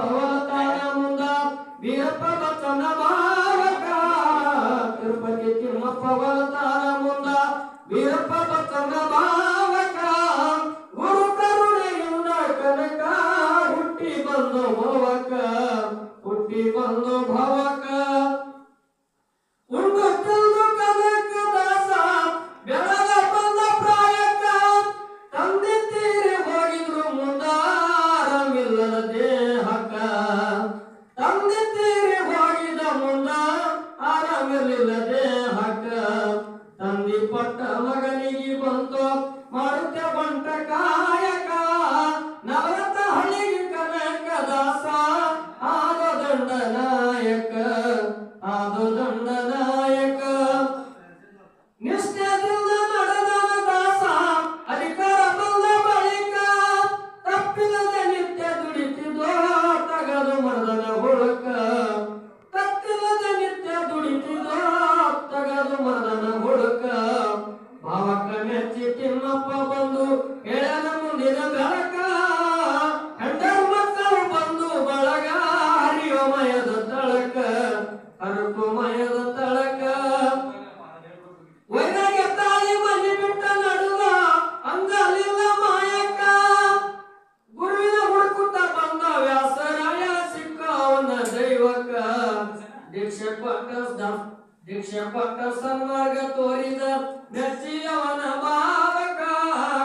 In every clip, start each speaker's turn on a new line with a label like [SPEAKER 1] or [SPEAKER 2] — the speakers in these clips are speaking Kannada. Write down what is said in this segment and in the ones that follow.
[SPEAKER 1] ಅವತಾರ ಮುಂದ ವೀರಪ್ಪ ಬಚ್ಚನ ಭಾವಕ ತಿರುಪತಿ ತಿಮ್ಮಪ್ಪ ಅವತಾರ ಮುಂದ ವೀರಪ್ಪ ಬಚ್ಚನ ಭಾವಕ ಗುರು ಕರುಣೆಯಿಂದ ಕನಕ ಹುಟ್ಟಿ ಬಂದು ಭವಕ ಹುಟ್ಟಿ ಬಂದು ಭವಕ ಉಂಡು ತಿಂದು ಕನಕ ದಾಸ ಬೆಳಗ ಬಂದ ಪ್ರಾಯಕ ತಂದೆ ತೀರಿ ಹೋಗಿದ್ರು ಮುಂದಾರವಿಲ್ಲದ ದೇಹಕ ತಂದೆ ತೀರಿ ಹೋಗಿದ ಮುಂದ ಆರಾಮಿರಲಿಲ್ಲ ದೇಹಕ ತಂದಿ ಪಟ್ಟ ಮಗನಿಗೆ ಬಂತು ಮಾಡುತ್ತೆ ಬಂಟ ಕಾಯಕ ನವರತ ಹಳ್ಳಿಗೆ ಕನಕ ದಾಸ ಆದ ದಂಡ ನಾಯಕ ಆದ ದಂಡ ನಾಯಕ ನಿಷ್ಠೆಯಿಂದ ನಡೆದನ ದಾಸ ಅಧಿಕಾರ ಬಂದ ಬಳಿಕ ತಪ್ಪಿಲ್ಲದೆ ನಿತ್ಯ ದುಡಿತಿದ್ದೋ ತಗದು ಮರದನ ಹುಡುಕ ತಪ್ಪಿಲ್ಲದೆ ನಿತ್ಯ ದುಡಿತಿದ್ದೋ ತಗದು ಮರದನ ಹುಡುಕ ಭಾವಕ ಮೆಚ್ಚಿ ತಿಮ್ಮಪ್ಪ ಬಂದು ಹೇಳನ ಮುಂದಿನ ಬೆಳಕ ಹೆಂಡರು ಮಕ್ಕಳು ಬಂದು ಬಳಗ ಹರಿಯೋಮಯದ ತಳಕ ಹರಕುಮಯದ ತಳಕ ವೈರಾಗ್ಯ ತಾಳಿ ಮನೆ ಬಿಟ್ಟ ನಡುವ ಅಂಗಲಿಲ್ಲ ಮಾಯಕ ಗುರುವಿನ ಹುಡುಕುತ್ತ ಬಂದ ವ್ಯಾಸರಾಯ ಸಿಕ್ಕ ಅವನ ದೈವಕ ದೀಕ್ಷೆ ಕೊಟ್ಟ ಸನ್ಮಾರ್ಗ ತೋರಿದ ಮೆಚ್ಚಿ ಅವನ ಭಾವಕ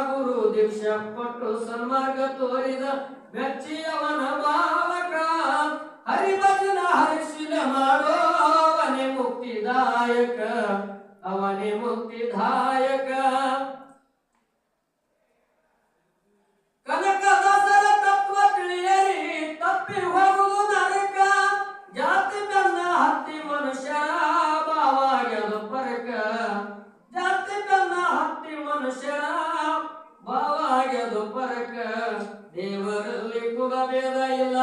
[SPEAKER 1] ಗುರು ದೀಕ್ಷೆ ಕೊಟ್ಟು ಸನ್ಮಾರ್ಗ ತೋರಿದ ಮೆಚ್ಚಿ ಅವನ ಭಾವಕ ಹರಿಭಜನ ಹರಿಶಿಲ ಮಾಡೋ ಅವನೇ ಮುಕ್ತಿದಾಯಕ ಅವನೇ ಮುಕ್ತಿದಾಯಕ ಕನಕದಾಸರ ತತ್ವ ತಿಳಿಯರಿ ತಪ್ಪಿ ಹೋಗುವುದು ನರಕ ಜಾತಿ ಬೆನ್ನ ಹತ್ತಿ ಮನುಷ್ಯರ ಭಾವಾಗ್ಯದು ಪರಕ ಜಾತಿ ಬೆನ್ನ ಹತ್ತಿ ಮನುಷ್ಯರ ಭಾವಾಗ್ಯದು ಪರಕ ದೇವರಲ್ಲಿ ಕುಲಭೇದ ಇಲ್ಲ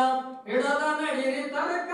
[SPEAKER 1] ಹಿಡದ ನಡಿರಿ ತರಕ